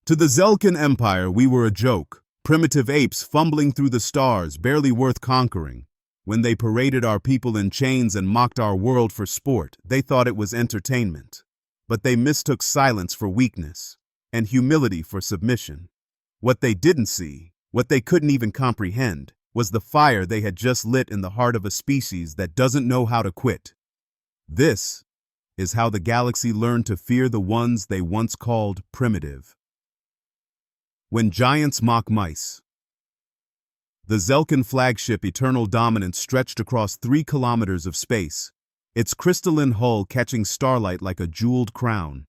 To the Zelkan Empire, we were a joke, primitive apes fumbling through the stars, barely worth conquering. When they paraded our people in chains and mocked our world for sport, they thought it was entertainment. But they mistook silence for weakness, and humility for submission. What they didn't see, what they couldn't even comprehend, was the fire they had just lit in the heart of a species that doesn't know how to quit. This is how the galaxy learned to fear the ones they once called primitive. When giants mock mice. The Zelkan flagship Eternal Dominance stretched across 3 kilometers of space, its crystalline hull catching starlight like a jeweled crown.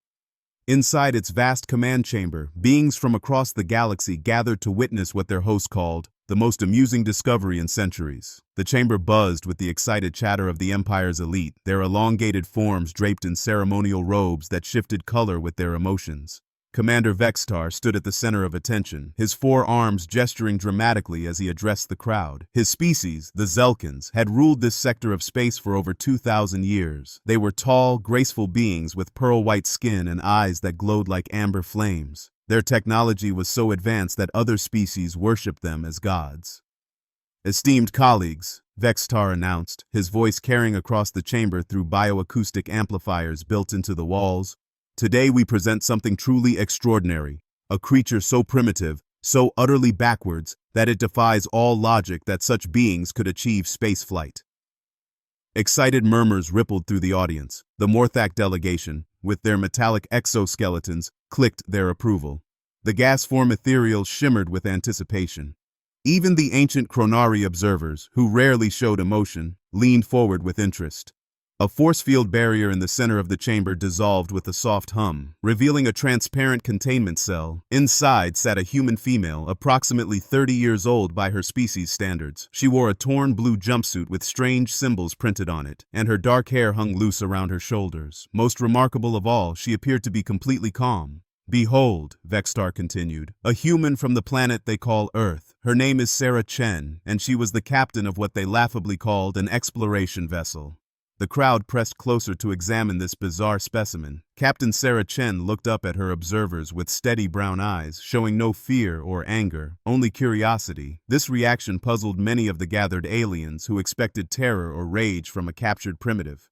Inside its vast command chamber, beings from across the galaxy gathered to witness what their host called the most amusing discovery in centuries. The chamber buzzed with the excited chatter of the Empire's elite, their elongated forms draped in ceremonial robes that shifted color with their emotions. Commander Vextar stood at the center of attention, his 4 arms gesturing dramatically as he addressed the crowd. His species, the Zelkans, had ruled this sector of space for over 2,000 years. They were tall, graceful beings with pearl-white skin and eyes that glowed like amber flames. Their technology was so advanced that other species worshipped them as gods. "Esteemed colleagues," Vextar announced, his voice carrying across the chamber through bioacoustic amplifiers built into the walls, "today we present something truly extraordinary, a creature so primitive, so utterly backwards, that it defies all logic that such beings could achieve spaceflight." Excited murmurs rippled through the audience. The Morthak delegation, with their metallic exoskeletons, clicked their approval. The gas-form ethereals shimmered with anticipation. Even the ancient Chronari observers, who rarely showed emotion, leaned forward with interest. A force field barrier in the center of the chamber dissolved with a soft hum, revealing a transparent containment cell. Inside sat a human female, approximately 30 years old by her species standards. She wore a torn blue jumpsuit with strange symbols printed on it, and her dark hair hung loose around her shoulders. Most remarkable of all, she appeared to be completely calm. "Behold," Vextar continued, "a human from the planet they call Earth. Her name is Sarah Chen, and she was the captain of what they laughably called an exploration vessel." The crowd pressed closer to examine this bizarre specimen. Captain Sarah Chen looked up at her observers with steady brown eyes, showing no fear or anger, only curiosity. This reaction puzzled many of the gathered aliens who expected terror or rage from a captured primitive.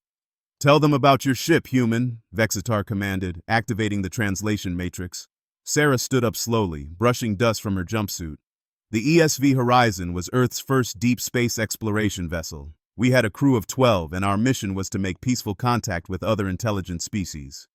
"Tell them about your ship, human," Vexitar commanded, activating the translation matrix. Sarah stood up slowly, brushing dust from her jumpsuit. "The ESV Horizon was Earth's first deep space exploration vessel. We had a crew of 12, and our mission was to make peaceful contact with other intelligent species."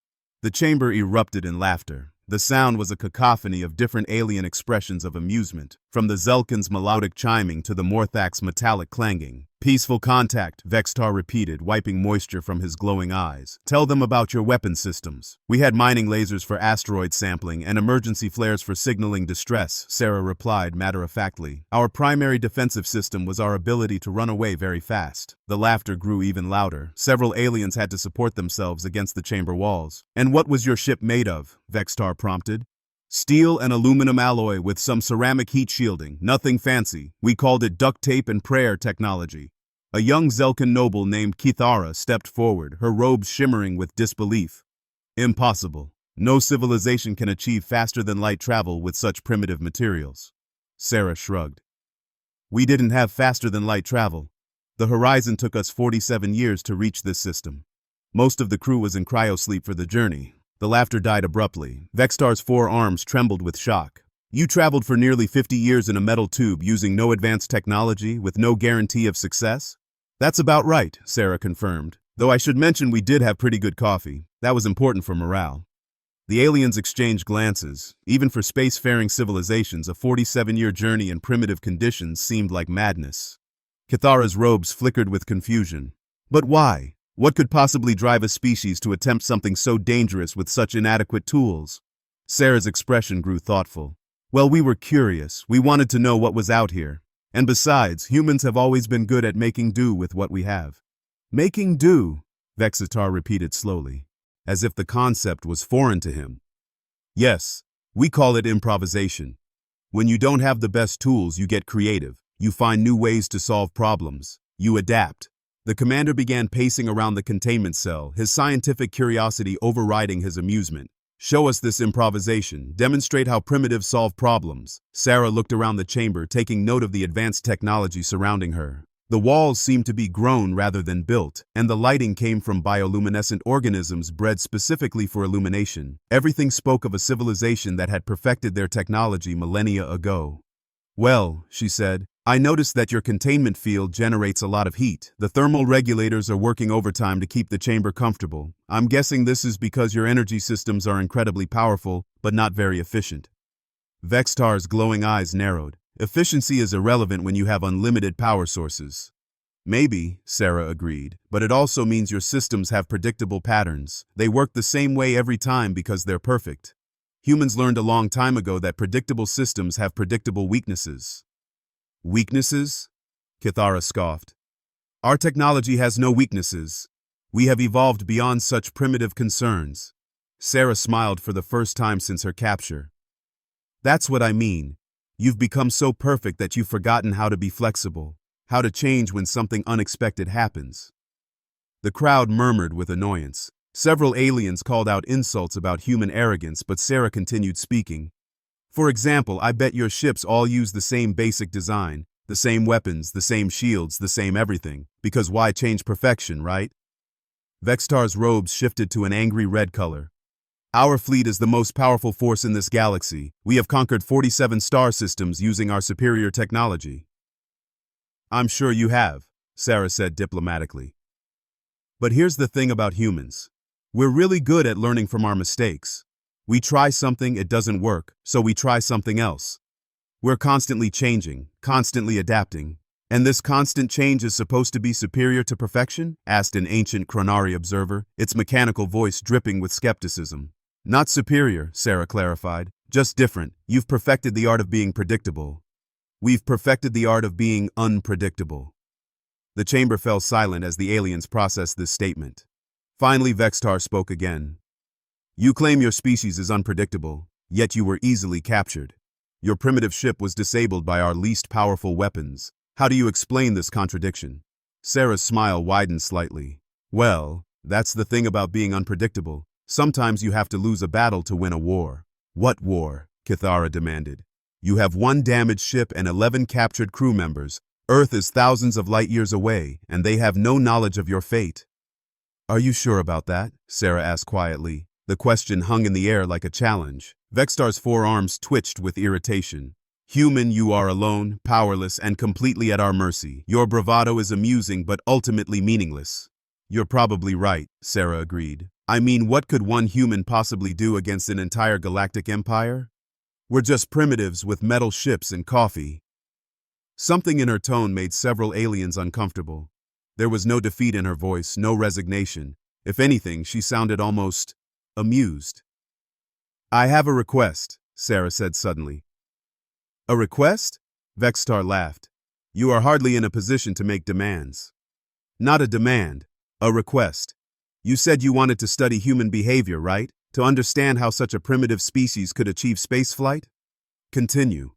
The chamber erupted in laughter. The sound was a cacophony of different alien expressions of amusement, from the Zelkan's melodic chiming to the Morthak's metallic clanging. "Peaceful contact," Vextar repeated, wiping moisture from his glowing eyes. "Tell them about your weapon systems." "We had mining lasers for asteroid sampling and emergency flares for signaling distress," Sarah replied matter-of-factly. "Our primary defensive system was our ability to run away very fast." The laughter grew even louder. Several aliens had to support themselves against the chamber walls. "And what was your ship made of?" Vextar prompted. "Steel and aluminum alloy with some ceramic heat shielding, nothing fancy. We called it duct tape and prayer technology." A young Zelkan noble named Kithara stepped forward, her robes shimmering with disbelief. "Impossible. No civilization can achieve faster-than-light travel with such primitive materials." Sarah shrugged. "We didn't have faster-than-light travel. The Horizon took us 47 years to reach this system. Most of the crew was in cryosleep for the journey." The laughter died abruptly. Vextar's 4 arms trembled with shock. "You traveled for nearly 50 years in a metal tube using no advanced technology with no guarantee of success?" "That's about right," Sarah confirmed. "Though I should mention we did have pretty good coffee. That was important for morale." The aliens exchanged glances. Even for spacefaring civilizations, a 47-year journey in primitive conditions seemed like madness. Kithara's robes flickered with confusion. "But why? What could possibly drive a species to attempt something so dangerous with such inadequate tools?" Sarah's expression grew thoughtful. "Well, we were curious. We wanted to know what was out here. And besides, humans have always been good at making do with what we have." "Making do," Vexitar repeated slowly, as if the concept was foreign to him. "Yes, we call it improvisation. When you don't have the best tools, you get creative. You find new ways to solve problems. You adapt." The commander began pacing around the containment cell, his scientific curiosity overriding his amusement. Show us this improvisation. Demonstrate how primitives solve problems. Sarah looked around the chamber, taking note of the advanced technology surrounding her. The walls seemed to be grown rather than built, and the lighting came from bioluminescent organisms bred specifically for illumination. Everything spoke of a civilization that had perfected their technology millennia ago. Well, she said, I noticed that your containment field generates a lot of heat. The thermal regulators are working overtime to keep the chamber comfortable. I'm guessing this is because your energy systems are incredibly powerful, but not very efficient. Vextar's glowing eyes narrowed. Efficiency is irrelevant when you have unlimited power sources. Maybe, Sarah agreed, but it also means your systems have predictable patterns. They work the same way every time because they're perfect. Humans learned a long time ago that predictable systems have predictable weaknesses. Weaknesses? Kithara scoffed. Our technology has no weaknesses. We have evolved beyond such primitive concerns. Sarah smiled for the first time since her capture. That's what I mean. You've become so perfect that you've forgotten how to be flexible, how to change when something unexpected happens. The crowd murmured with annoyance. Several aliens called out insults about human arrogance, but Sarah continued speaking. For example, I bet your ships all use the same basic design, the same weapons, the same shields, the same everything, because why change perfection, right? Vextar's robes shifted to an angry red color. Our fleet is the most powerful force in this galaxy. We have conquered 47 star systems using our superior technology. I'm sure you have, Sarah said diplomatically. But here's the thing about humans. We're really good at learning from our mistakes. We try something, it doesn't work, so we try something else. We're constantly changing, constantly adapting. And this constant change is supposed to be superior to perfection? Asked an ancient Chronari observer, its mechanical voice dripping with skepticism. Not superior, Sarah clarified, just different. You've perfected the art of being predictable. We've perfected the art of being unpredictable. The chamber fell silent as the aliens processed this statement. Finally, Vextar spoke again. You claim your species is unpredictable, yet you were easily captured. Your primitive ship was disabled by our least powerful weapons. How do you explain this contradiction? Sarah's smile widened slightly. Well, that's the thing about being unpredictable. Sometimes you have to lose a battle to win a war. What war? Kithara demanded. You have 1 damaged ship and 11 captured crew members. Earth is thousands of light years away, and they have no knowledge of your fate. Are you sure about that? Sarah asked quietly. The question hung in the air like a challenge. Vextar's forearms twitched with irritation. Human, you are alone, powerless, and completely at our mercy. Your bravado is amusing but ultimately meaningless. You're probably right, Sarah agreed. I mean, what could one human possibly do against an entire galactic empire? We're just primitives with metal ships and coffee. Something in her tone made several aliens uncomfortable. There was no defeat in her voice, no resignation. If anything, she sounded almost amused. I have a request, Sarah said suddenly. A request? Vextar laughed. You are hardly in a position to make demands. Not a demand, a request. You said you wanted to study human behavior, right? To understand how such a primitive species could achieve spaceflight? Continue.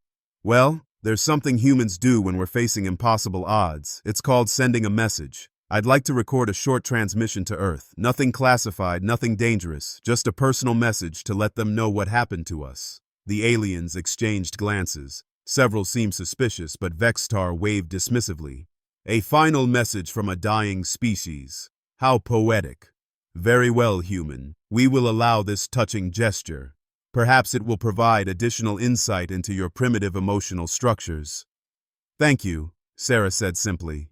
Well, there's something humans do when we're facing impossible odds. It's called sending a message. I'd like to record a short transmission to Earth. Nothing classified, nothing dangerous, just a personal message to let them know what happened to us. The aliens exchanged glances. Several seemed suspicious, but Vextar waved dismissively. A final message from a dying species. How poetic. Very well, human. We will allow this touching gesture. Perhaps it will provide additional insight into your primitive emotional structures. Thank you, Sarah said simply.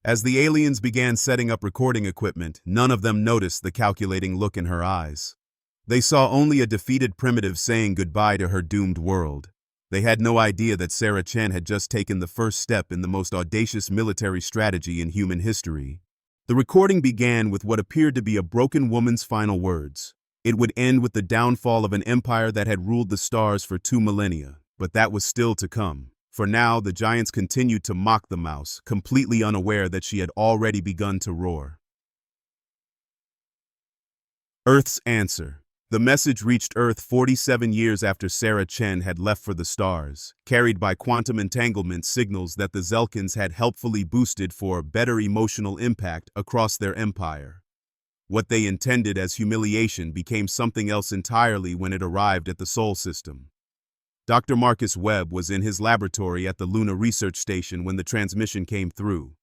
As the aliens began setting up recording equipment, none of them noticed the calculating look in her eyes. They saw only a defeated primitive saying goodbye to her doomed world. They had no idea that Sarah Chen had just taken the first step in the most audacious military strategy in human history. The recording began with what appeared to be a broken woman's final words. It would end with the downfall of an empire that had ruled the stars for 2 millennia, but that was still to come. For now, the giants continued to mock the mouse, completely unaware that she had already begun to roar. Earth's answer. The message reached Earth 47 years after Sarah Chen had left for the stars, carried by quantum entanglement signals that the Zelkins had helpfully boosted for better emotional impact across their empire. What they intended as humiliation became something else entirely when it arrived at the Sol system. Dr. Marcus Webb was in his laboratory at the Luna Research Station when the transmission came through.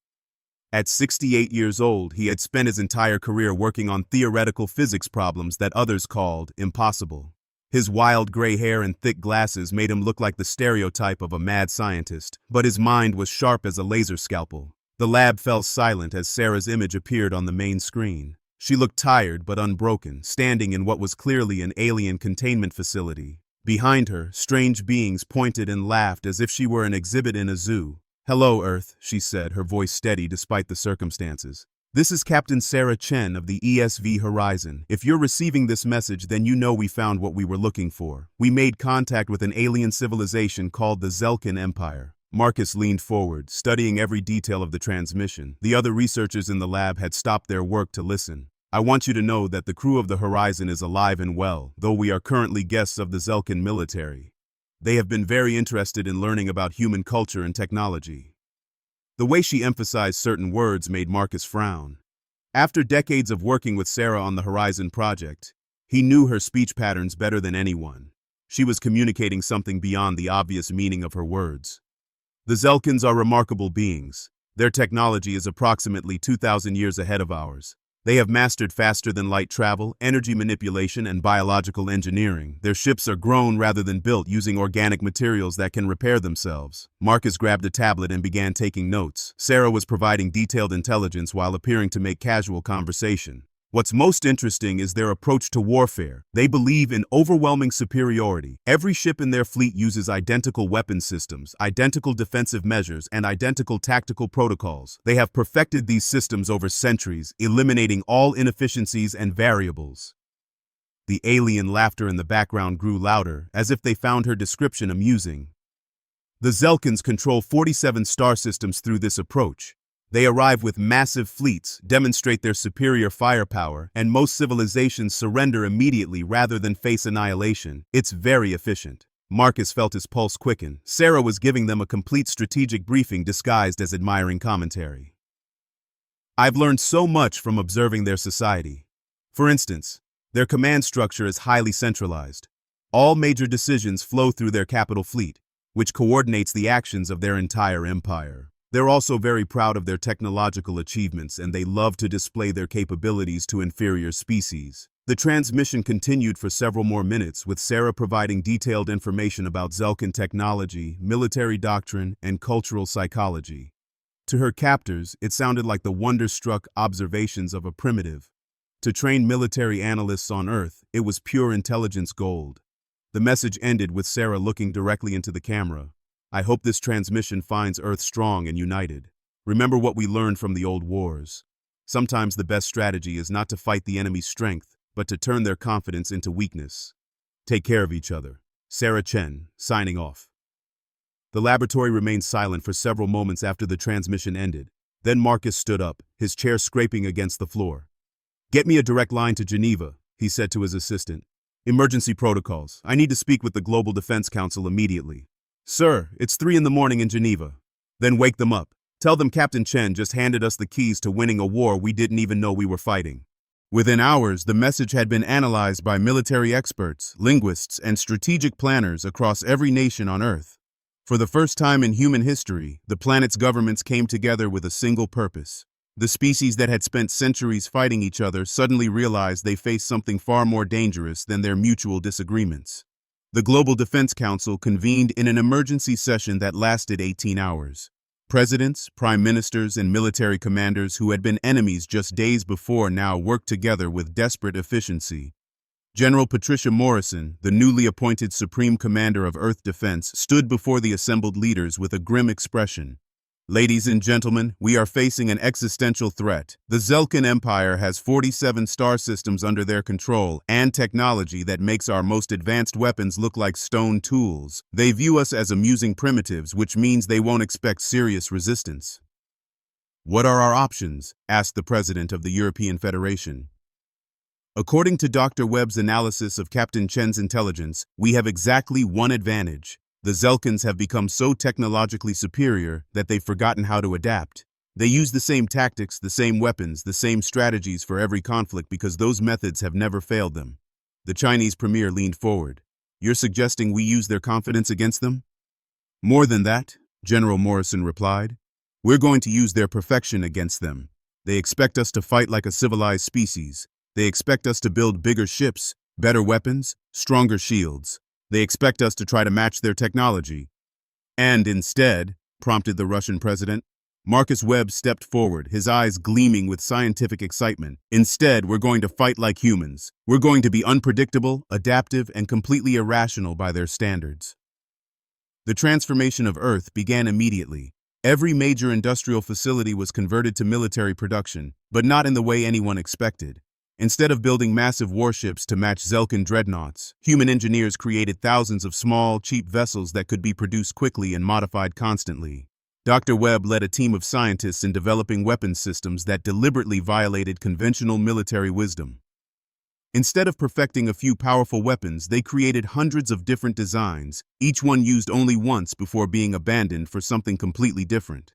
At 68 years old, he had spent his entire career working on theoretical physics problems that others called impossible. His wild gray hair and thick glasses made him look like the stereotype of a mad scientist, but his mind was sharp as a laser scalpel. The lab fell silent as Sarah's image appeared on the main screen. She looked tired but unbroken, standing in what was clearly an alien containment facility. Behind her, strange beings pointed and laughed as if she were an exhibit in a zoo. "Hello, Earth," she said, her voice steady despite the circumstances. "This is Captain Sarah Chen of the ESV Horizon. If you're receiving this message, then you know we found what we were looking for. We made contact with an alien civilization called the Zelkin Empire." Marcus leaned forward, studying every detail of the transmission. The other researchers in the lab had stopped their work to listen. "I want you to know that the crew of the Horizon is alive and well, though we are currently guests of the Zelkin military. They have been very interested in learning about human culture and technology." The way she emphasized certain words made Marcus frown. After decades of working with Sarah on the Horizon project, he knew her speech patterns better than anyone. She was communicating something beyond the obvious meaning of her words. "The Zelkins are remarkable beings. Their technology is approximately 2,000 years ahead of ours. They have mastered faster-than-light travel, energy manipulation, and biological engineering. Their ships are grown rather than built using organic materials that can repair themselves." Marcus grabbed a tablet and began taking notes. Sarah was providing detailed intelligence while appearing to make casual conversation. "What's most interesting is their approach to warfare. They believe in overwhelming superiority. Every ship in their fleet uses identical weapon systems, identical defensive measures, and identical tactical protocols. They have perfected these systems over centuries, eliminating all inefficiencies and variables." The alien laughter in the background grew louder, as if they found her description amusing. "The Zelkins control 47 star systems through this approach. They arrive with massive fleets, demonstrate their superior firepower, and most civilizations surrender immediately rather than face annihilation. It's very efficient." Marcus felt his pulse quicken. Sarah was giving them a complete strategic briefing disguised as admiring commentary. "I've learned so much from observing their society. For instance, their command structure is highly centralized. All major decisions flow through their capital fleet, which coordinates the actions of their entire empire. They're also very proud of their technological achievements, and they love to display their capabilities to inferior species." The transmission continued for several more minutes, with Sarah providing detailed information about Zelkin technology, military doctrine, and cultural psychology. To her captors, it sounded like the wonder-struck observations of a primitive. To trained military analysts on Earth, it was pure intelligence gold. The message ended with Sarah looking directly into the camera. "I hope this transmission finds Earth strong and united. Remember what we learned from the old wars. Sometimes the best strategy is not to fight the enemy's strength, but to turn their confidence into weakness. Take care of each other." Sarah Chen, signing off. The laboratory remained silent for several moments after the transmission ended. Then Marcus stood up, his chair scraping against the floor. "Get me a direct line to Geneva," he said to his assistant. "Emergency protocols. I need to speak with the Global Defense Council immediately." "Sir, it's 3 in in Geneva." "Then wake them up. Tell them Captain Chen just handed us the keys to winning a war we didn't even know we were fighting." Within hours, the message had been analyzed by military experts, linguists, and strategic planners across every nation on Earth. For the first time in human history, the planet's governments came together with a single purpose. The species that had spent centuries fighting each other suddenly realized they faced something far more dangerous than their mutual disagreements. The Global Defense Council convened in an emergency session that lasted 18 hours. Presidents, prime ministers, and military commanders who had been enemies just days before now worked together with desperate efficiency. General Patricia Morrison, the newly appointed Supreme Commander of Earth Defense, stood before the assembled leaders with a grim expression. "Ladies and gentlemen, we are facing an existential threat. The Zelkin Empire has 47 star systems under their control and technology that makes our most advanced weapons look like stone tools. They view us as amusing primitives, which means they won't expect serious resistance." "What are our options?" asked the president of the European Federation. "According to Dr. Webb's analysis of Captain Chen's intelligence, we have exactly one advantage. The Zelkins have become so technologically superior that they've forgotten how to adapt. They use the same tactics, the same weapons, the same strategies for every conflict because those methods have never failed them. The Chinese premier leaned forward. You're suggesting we use their confidence against them? More than that, General Morrison replied. We're going to use their perfection against them. They expect us to fight like a civilized species. They expect us to build bigger ships, better weapons, stronger shields. They expect us to try to match their technology. And instead, prompted the Russian president, Marcus Webb stepped forward, his eyes gleaming with scientific excitement. Instead, we're going to fight like humans. We're going to be unpredictable, adaptive, and completely irrational by their standards. The transformation of Earth began immediately. Every major industrial facility was converted to military production, but not in the way anyone expected. Instead of building massive warships to match Zelkin dreadnoughts, human engineers created thousands of small, cheap vessels that could be produced quickly and modified constantly. Dr. Webb led a team of scientists in developing weapons systems that deliberately violated conventional military wisdom. Instead of perfecting a few powerful weapons, they created hundreds of different designs, each one used only once before being abandoned for something completely different.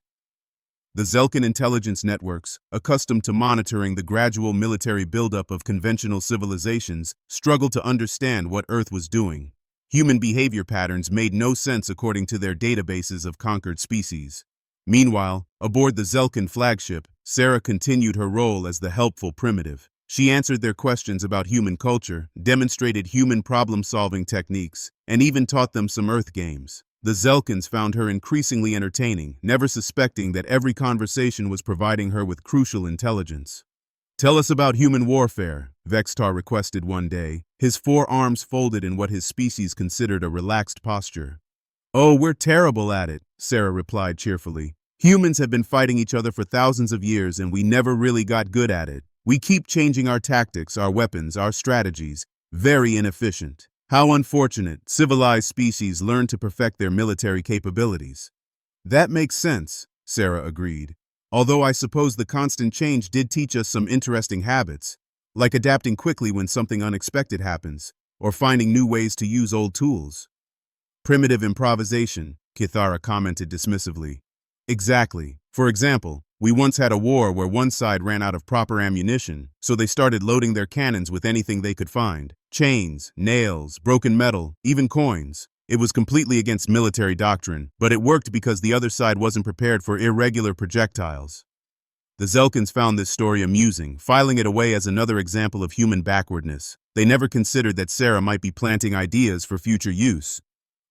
The Zelkin intelligence networks, accustomed to monitoring the gradual military buildup of conventional civilizations, struggled to understand what Earth was doing. Human behavior patterns made no sense according to their databases of conquered species. Meanwhile, aboard the Zelkin flagship, Sarah continued her role as the helpful primitive. She answered their questions about human culture, demonstrated human problem-solving techniques, and even taught them some Earth games. The Zelkins found her increasingly entertaining, never suspecting that every conversation was providing her with crucial intelligence. Tell us about human warfare, Vextar requested one day, his forearms folded in what his species considered a relaxed posture. Oh, we're terrible at it, Sarah replied cheerfully. Humans have been fighting each other for thousands of years and we never really got good at it. We keep changing our tactics, our weapons, our strategies. Very inefficient. How unfortunate, civilized species learn to perfect their military capabilities. That makes sense, Sarah agreed. Although I suppose the constant change did teach us some interesting habits, like adapting quickly when something unexpected happens, or finding new ways to use old tools. Primitive improvisation, Kithara commented dismissively. Exactly. For example, we once had a war where one side ran out of proper ammunition, so they started loading their cannons with anything they could find. Chains, nails, broken metal, even coins. It was completely against military doctrine, but it worked because the other side wasn't prepared for irregular projectiles. The Zelkins found this story amusing, filing it away as another example of human backwardness. They never considered that Sarah might be planting ideas for future use.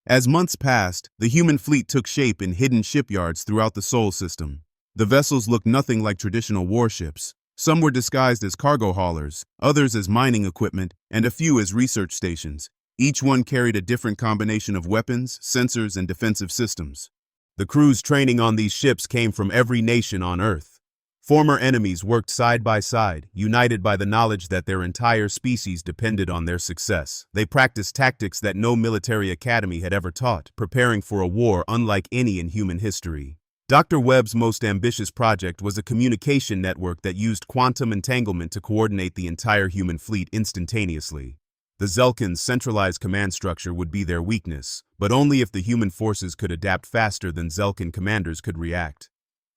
As months passed, the human fleet took shape in hidden shipyards throughout the Sol system. The vessels looked nothing like traditional warships. Some were disguised as cargo haulers, others as mining equipment, and a few as research stations. Each one carried a different combination of weapons, sensors, and defensive systems. The crews training on these ships came from every nation on Earth. Former enemies worked side by side, united by the knowledge that their entire species depended on their success. They practiced tactics that no military academy had ever taught, preparing for a war unlike any in human history. Dr. Webb's most ambitious project was a communication network that used quantum entanglement to coordinate the entire human fleet instantaneously. The Zelkins' centralized command structure would be their weakness, but only if the human forces could adapt faster than Zelkin commanders could react.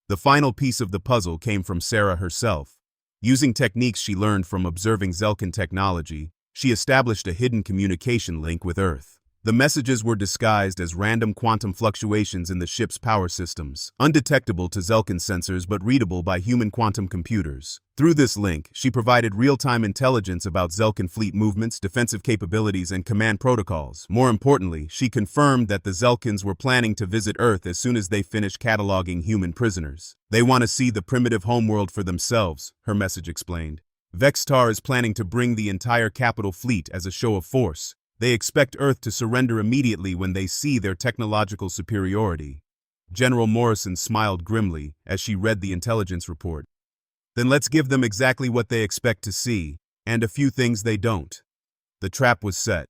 The final piece of the puzzle came from Sarah herself. Using techniques she learned from observing Zelkin technology, she established a hidden communication link with Earth. The messages were disguised as random quantum fluctuations in the ship's power systems, undetectable to Zelkin sensors but readable by human quantum computers. Through this link, she provided real-time intelligence about Zelkin fleet movements, defensive capabilities, and command protocols. More importantly, she confirmed that the Zelkins were planning to visit Earth as soon as they finished cataloging human prisoners. They want to see the primitive homeworld for themselves, her message explained. Vextar is planning to bring the entire capital fleet as a show of force. They expect Earth to surrender immediately when they see their technological superiority. General Morrison smiled grimly as she read the intelligence report. Then let's give them exactly what they expect to see, and a few things they don't. The trap was set.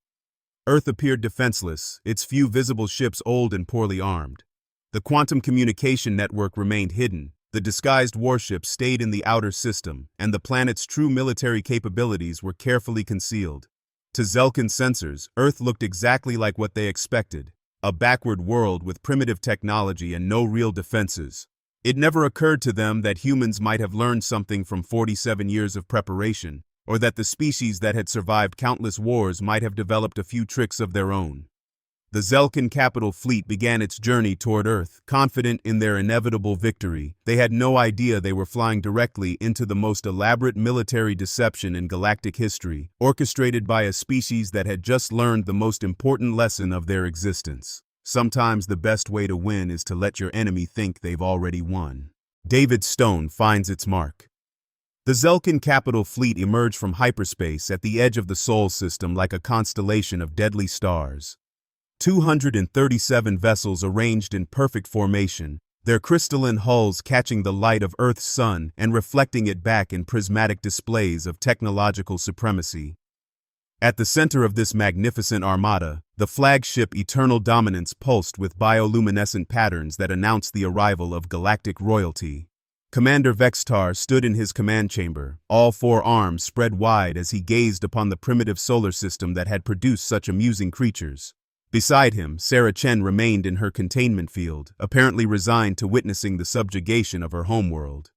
Earth appeared defenseless, its few visible ships old and poorly armed. The quantum communication network remained hidden. The disguised warships stayed in the outer system, and the planet's true military capabilities were carefully concealed. To Zelkin sensors, Earth looked exactly like what they expected, a backward world with primitive technology and no real defenses. It never occurred to them that humans might have learned something from 47 years of preparation, or that the species that had survived countless wars might have developed a few tricks of their own. The Zelkin capital fleet began its journey toward Earth, confident in their inevitable victory. They had no idea they were flying directly into the most elaborate military deception in galactic history, orchestrated by a species that had just learned the most important lesson of their existence. Sometimes the best way to win is to let your enemy think they've already won. David Stone finds its mark. The Zelkin capital fleet emerged from hyperspace at the edge of the Sol system like a constellation of deadly stars. 237 vessels arranged in perfect formation, their crystalline hulls catching the light of Earth's sun and reflecting it back in prismatic displays of technological supremacy. At the center of this magnificent armada, the flagship Eternal Dominance pulsed with bioluminescent patterns that announced the arrival of galactic royalty. Commander Vextar stood in his command chamber, all four arms spread wide as he gazed upon the primitive solar system that had produced such amusing creatures. Beside him, Sarah Chen remained in her containment field, apparently resigned to witnessing the subjugation of her homeworld.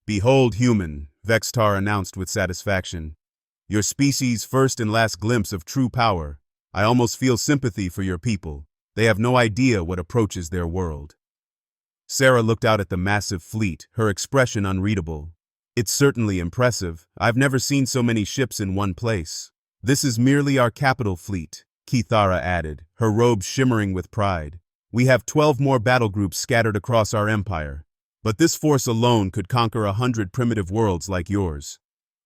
"Behold, human," Vextar announced with satisfaction. "Your species' first and last glimpse of true power. I almost feel sympathy for your people. They have no idea what approaches their world." Sarah looked out at the massive fleet, her expression unreadable. "It's certainly impressive. I've never seen so many ships in one place." "This is merely our capital fleet," Kithara added, her robes shimmering with pride. "We have 12 more battle groups scattered across our empire. But this force alone could conquer 100 primitive worlds like yours."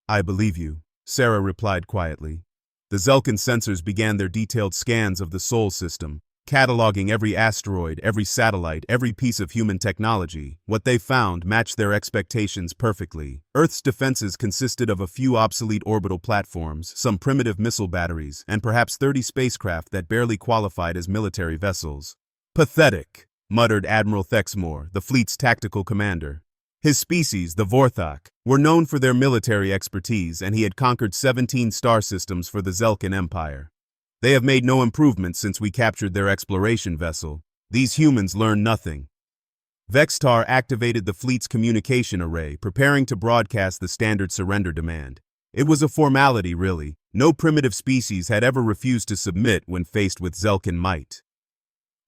"I believe you," Sarah replied quietly. The Zelkin sensors began their detailed scans of the Sol system, cataloging every asteroid, every satellite, every piece of human technology. What they found matched their expectations perfectly. Earth's defenses consisted of a few obsolete orbital platforms, some primitive missile batteries, and perhaps 30 spacecraft that barely qualified as military vessels. "Pathetic," muttered Admiral Thexmore, the fleet's tactical commander. His species, the Vorthok, were known for their military expertise, and he had conquered 17 star systems for the Zelkin Empire. "They have made no improvements since we captured their exploration vessel. These humans learn nothing." Vextar activated the fleet's communication array, preparing to broadcast the standard surrender demand. It was a formality, really. No primitive species had ever refused to submit when faced with Zelkin might.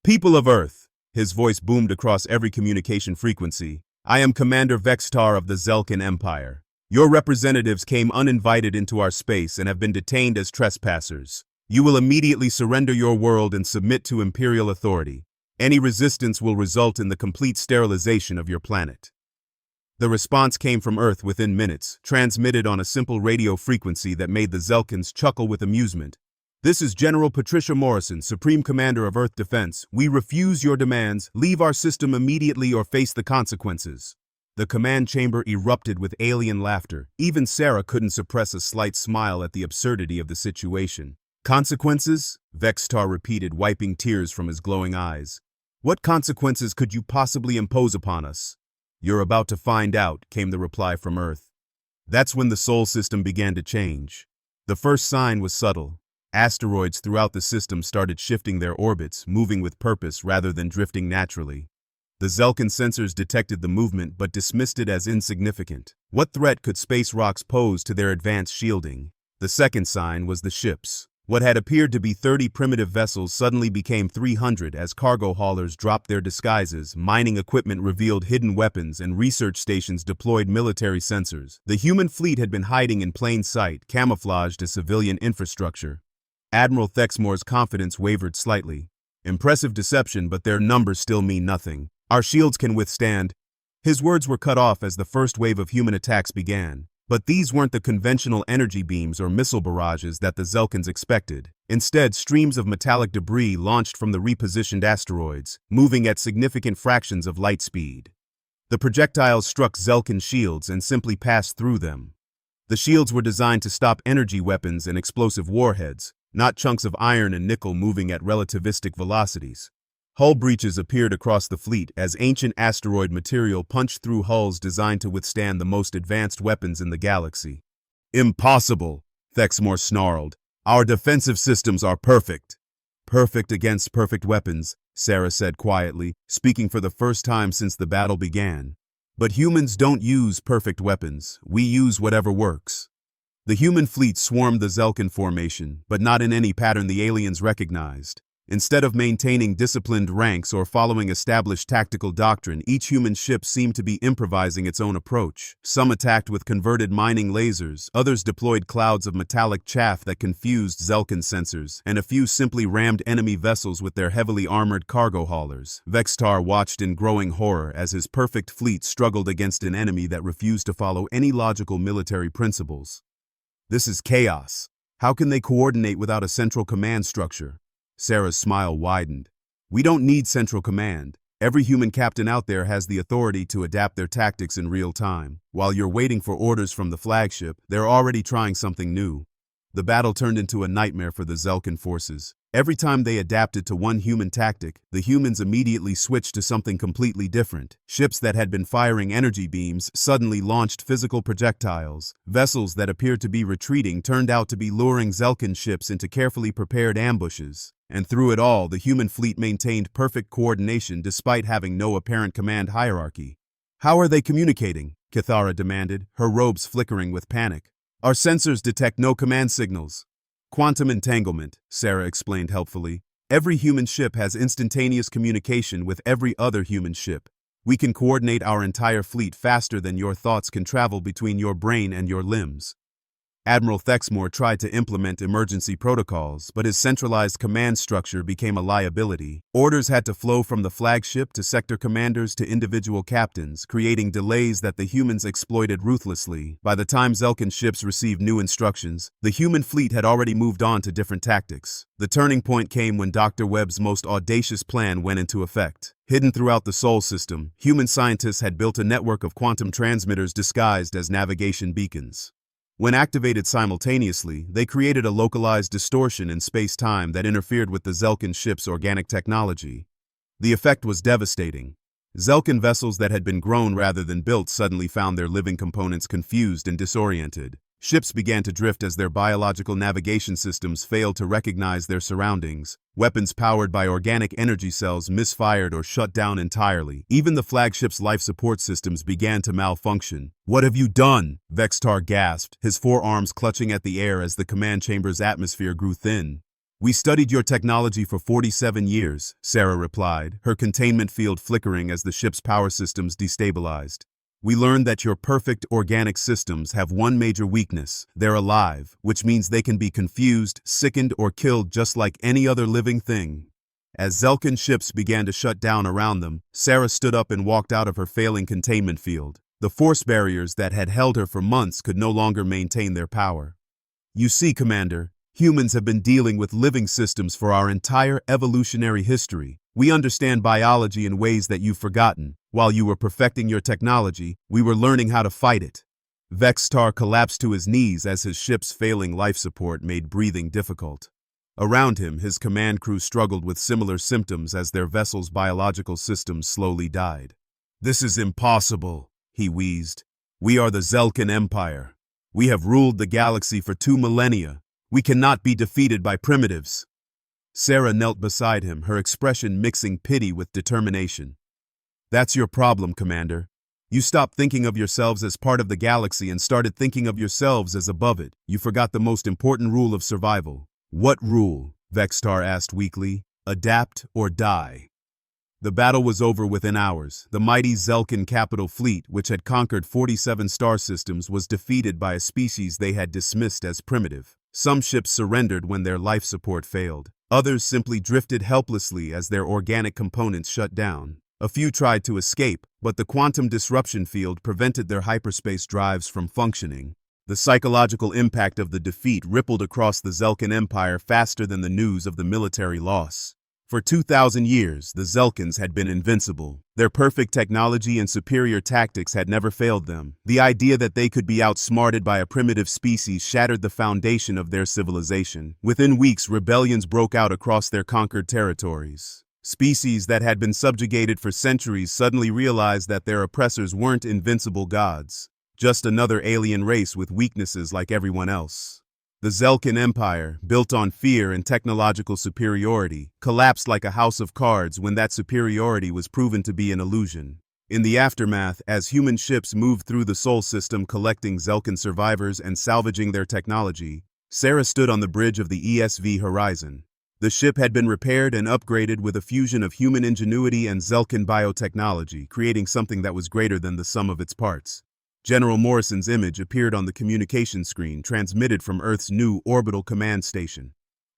"People of Earth," his voice boomed across every communication frequency, "I am Commander Vextar of the Zelkin Empire. Your representatives came uninvited into our space and have been detained as trespassers. You will immediately surrender your world and submit to Imperial authority. Any resistance will result in the complete sterilization of your planet." The response came from Earth within minutes, transmitted on a simple radio frequency that made the Zelkins chuckle with amusement. "This is General Patricia Morrison, Supreme Commander of Earth Defense. We refuse your demands. Leave our system immediately or face the consequences." The command chamber erupted with alien laughter. Even Sarah couldn't suppress a slight smile at the absurdity of the situation. "Consequences?" Vextar repeated, wiping tears from his glowing eyes. "What consequences could you possibly impose upon us?" "You're about to find out," came the reply from Earth. That's when the Sol system began to change. The first sign was subtle. Asteroids throughout the system started shifting their orbits, moving with purpose rather than drifting naturally. The Zelkin sensors detected the movement but dismissed it as insignificant. What threat could space rocks pose to their advanced shielding? The second sign was the ships. What had appeared to be 30 primitive vessels suddenly became 300 as cargo haulers dropped their disguises, mining equipment revealed hidden weapons, and research stations deployed military sensors. The human fleet had been hiding in plain sight, camouflaged as civilian infrastructure. Admiral Thexmore's confidence wavered slightly. "Impressive deception, but their numbers still mean nothing. Our shields can withstand." His words were cut off as the first wave of human attacks began. But these weren't the conventional energy beams or missile barrages that the Zelkins expected. Instead, streams of metallic debris launched from the repositioned asteroids, moving at significant fractions of light speed. The projectiles struck Zelkin shields and simply passed through them. The shields were designed to stop energy weapons and explosive warheads, not chunks of iron and nickel moving at relativistic velocities. Hull breaches appeared across the fleet as ancient asteroid material punched through hulls designed to withstand the most advanced weapons in the galaxy. "Impossible," Thexmore snarled. "Our defensive systems are perfect." "Perfect against perfect weapons. Sarah said quietly, speaking for the first time since the battle began. But humans don't use perfect weapons. We use whatever works. The human fleet swarmed the Zelkin formation, but not in any pattern the aliens recognized. Instead of maintaining disciplined ranks or following established tactical doctrine, each human ship seemed to be improvising its own approach. Some attacked with converted mining lasers, others deployed clouds of metallic chaff that confused Zelkin sensors, and a few simply rammed enemy vessels with their heavily armored cargo haulers. Vextar watched in growing horror as his perfect fleet struggled against an enemy that refused to follow any logical military principles. This is chaos. How can they coordinate without a central command structure? Sarah's smile widened. We don't need central command. Every human captain out there has the authority to adapt their tactics in real time. While you're waiting for orders from the flagship, they're already trying something new. The battle turned into a nightmare for the Zelkin forces. Every time they adapted to one human tactic, the humans immediately switched to something completely different. Ships that had been firing energy beams suddenly launched physical projectiles. Vessels that appeared to be retreating turned out to be luring Zelkin ships into carefully prepared ambushes. And through it all, the human fleet maintained perfect coordination despite having no apparent command hierarchy. How are they communicating? Kithara demanded, her robes flickering with panic. Our sensors detect no command signals. Quantum entanglement, Sarah explained helpfully. Every human ship has instantaneous communication with every other human ship. We can coordinate our entire fleet faster than your thoughts can travel between your brain and your limbs. Admiral Thexmore tried to implement emergency protocols, but his centralized command structure became a liability. Orders had to flow from the flagship to sector commanders to individual captains, creating delays that the humans exploited ruthlessly. By the time Zelkin ships received new instructions, the human fleet had already moved on to different tactics. The turning point came when Dr. Webb's most audacious plan went into effect. Hidden throughout the Sol system, human scientists had built a network of quantum transmitters disguised as navigation beacons. When activated simultaneously, they created a localized distortion in space-time that interfered with the Zelkin ship's organic technology. The effect was devastating. Zelkin vessels that had been grown rather than built suddenly found their living components confused and disoriented. Ships began to drift as their biological navigation systems failed to recognize their surroundings. Weapons powered by organic energy cells misfired or shut down entirely. Even the flagship's life support systems began to malfunction. "What have you done?" Vextar gasped, his forearms clutching at the air as the command chamber's atmosphere grew thin. "We studied your technology for 47 years, Sarah replied, her containment field flickering as the ship's power systems destabilized. We learned that your perfect organic systems have one major weakness. They're alive, which means they can be confused, sickened, or killed just like any other living thing." As Zelkin ships began to shut down around them, Sarah stood up and walked out of her failing containment field. The force barriers that had held her for months could no longer maintain their power. "You see, Commander, humans have been dealing with living systems for our entire evolutionary history. We understand biology in ways that you've forgotten. While you were perfecting your technology, we were learning how to fight it." Vextar collapsed to his knees as his ship's failing life support made breathing difficult. Around him, his command crew struggled with similar symptoms as their vessel's biological systems slowly died. "This is impossible," he wheezed. "We are the Zelkin Empire. We have ruled the galaxy for 2 millennia. We cannot be defeated by primitives." Sarah knelt beside him, her expression mixing pity with determination. "That's your problem, Commander. You stopped thinking of yourselves as part of the galaxy and started thinking of yourselves as above it. You forgot the most important rule of survival." "What rule?" Vextar asked weakly. "Adapt or die." The battle was over within hours. The mighty Zelkin capital fleet, which had conquered 47 star systems, was defeated by a species they had dismissed as primitive. Some ships surrendered when their life support failed. Others simply drifted helplessly as their organic components shut down. A few tried to escape, but the quantum disruption field prevented their hyperspace drives from functioning. The psychological impact of the defeat rippled across the Zelkin Empire faster than the news of the military loss. For 2,000 years, the Zelkins had been invincible. Their perfect technology and superior tactics had never failed them. The idea that they could be outsmarted by a primitive species shattered the foundation of their civilization. Within weeks, rebellions broke out across their conquered territories. Species that had been subjugated for centuries suddenly realized that their oppressors weren't invincible gods, just another alien race with weaknesses like everyone else. The Zelkin Empire, built on fear and technological superiority, collapsed like a house of cards when that superiority was proven to be an illusion. In the aftermath, as human ships moved through the Sol system collecting Zelkin survivors and salvaging their technology, Sarah stood on the bridge of the ESV Horizon. The ship had been repaired and upgraded with a fusion of human ingenuity and Zelkin biotechnology, creating something that was greater than the sum of its parts. General Morrison's image appeared on the communication screen transmitted from Earth's new orbital command station.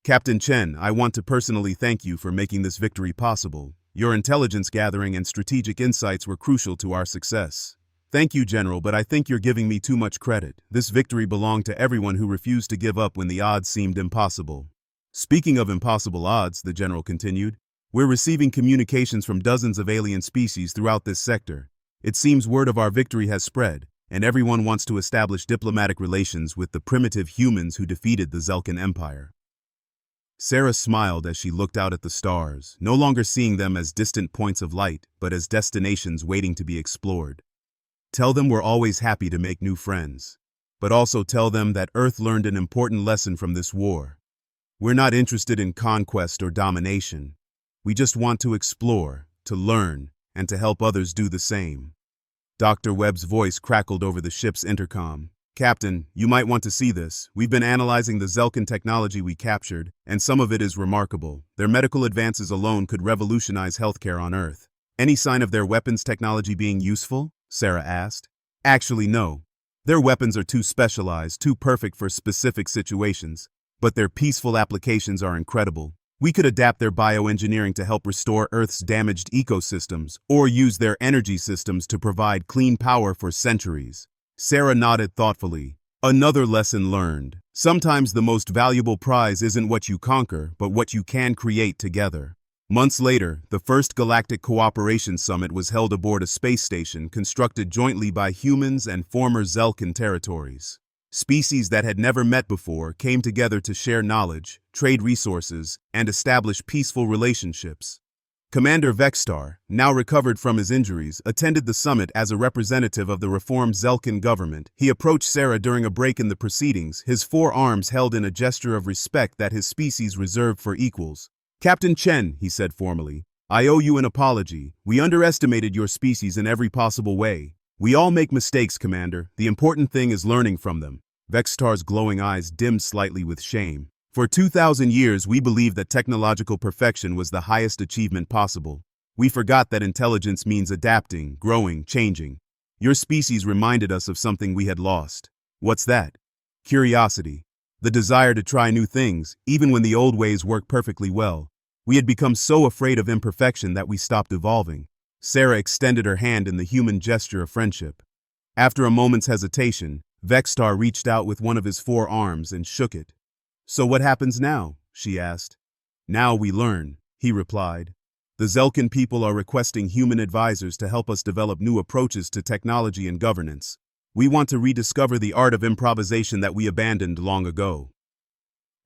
Captain Chen, I want to personally thank you for making this victory possible. Your intelligence gathering and strategic insights were crucial to our success. Thank you, General, but I think you're giving me too much credit. This victory belonged to everyone who refused to give up when the odds seemed impossible. Speaking of impossible odds, the General continued, we're receiving communications from dozens of alien species throughout this sector. It seems word of our victory has spread, and everyone wants to establish diplomatic relations with the primitive humans who defeated the Zelkin Empire. Sarah smiled as she looked out at the stars, no longer seeing them as distant points of light, but as destinations waiting to be explored. Tell them we're always happy to make new friends, but also tell them that Earth learned an important lesson from this war. We're not interested in conquest or domination. We just want to explore, to learn, and to help others do the same. Dr. Webb's voice crackled over the ship's intercom. Captain, you might want to see this. We've been analyzing the Zelkin technology we captured, and some of it is remarkable. Their medical advances alone could revolutionize healthcare on Earth. Any sign of their weapons technology being useful? Sarah asked. Actually, no. Their weapons are too specialized, too perfect for specific situations, but their peaceful applications are incredible. We could adapt their bioengineering to help restore Earth's damaged ecosystems, or use their energy systems to provide clean power for centuries. Sarah nodded thoughtfully. Another lesson learned. Sometimes the most valuable prize isn't what you conquer, but what you can create together. Months later, the first Galactic Cooperation Summit was held aboard a space station constructed jointly by humans and former Zelkin territories. Species that had never met before came together to share knowledge, trade resources, and establish peaceful relationships. Commander Vextar, now recovered from his injuries, attended the summit as a representative of the reformed Zelkin government. He approached Sarah during a break in the proceedings, his four arms held in a gesture of respect that his species reserved for equals. Captain Chen, he said formally, I owe you an apology. We underestimated your species in every possible way. We all make mistakes, Commander. The important thing is learning from them. Vextar's glowing eyes dimmed slightly with shame. For 2,000 years, we believed that technological perfection was the highest achievement possible. We forgot that intelligence means adapting, growing, changing. Your species reminded us of something we had lost. What's that? Curiosity. The desire to try new things, even when the old ways work perfectly well. We had become so afraid of imperfection that we stopped evolving. Sarah extended her hand in the human gesture of friendship. After a moment's hesitation, Vextar reached out with one of his four arms and shook it. So what happens now? She asked. Now we learn, he replied. The Zelkin people are requesting human advisors to help us develop new approaches to technology and governance. We want to rediscover the art of improvisation that we abandoned long ago.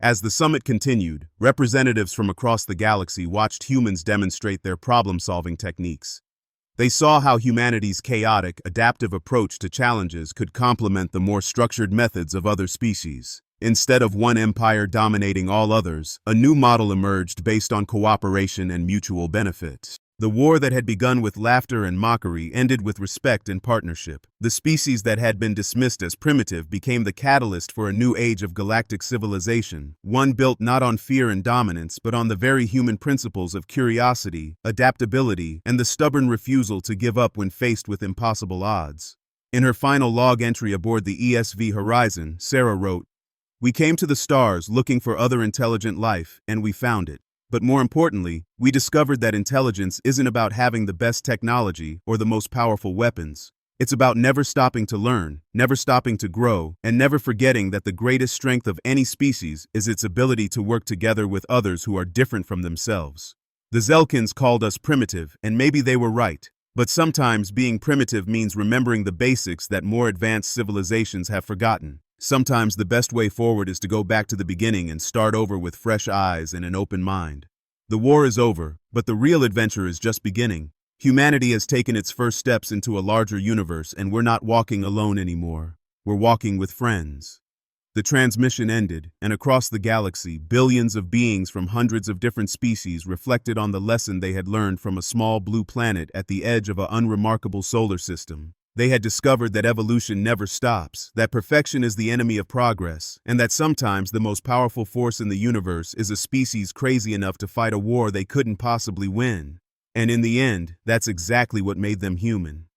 As the summit continued, representatives from across the galaxy watched humans demonstrate their problem-solving techniques. They saw how humanity's chaotic, adaptive approach to challenges could complement the more structured methods of other species. Instead of one empire dominating all others, a new model emerged based on cooperation and mutual benefit. The war that had begun with laughter and mockery ended with respect and partnership. The species that had been dismissed as primitive became the catalyst for a new age of galactic civilization, one built not on fear and dominance but on the very human principles of curiosity, adaptability, and the stubborn refusal to give up when faced with impossible odds. In her final log entry aboard the ESV Horizon, Sarah wrote, "We came to the stars looking for other intelligent life, and we found it. But more importantly, we discovered that intelligence isn't about having the best technology or the most powerful weapons. It's about never stopping to learn, never stopping to grow, and never forgetting that the greatest strength of any species is its ability to work together with others who are different from themselves. The Zelkins called us primitive, and maybe they were right. But sometimes being primitive means remembering the basics that more advanced civilizations have forgotten. Sometimes the best way forward is to go back to the beginning and start over with fresh eyes and an open mind. The war is over, but the real adventure is just beginning. Humanity has taken its first steps into a larger universe, and we're not walking alone anymore. We're walking with friends." The transmission ended, and across the galaxy, billions of beings from hundreds of different species reflected on the lesson they had learned from a small blue planet at the edge of an unremarkable solar system. They had discovered that evolution never stops, that perfection is the enemy of progress, and that sometimes the most powerful force in the universe is a species crazy enough to fight a war they couldn't possibly win. And in the end, that's exactly what made them human.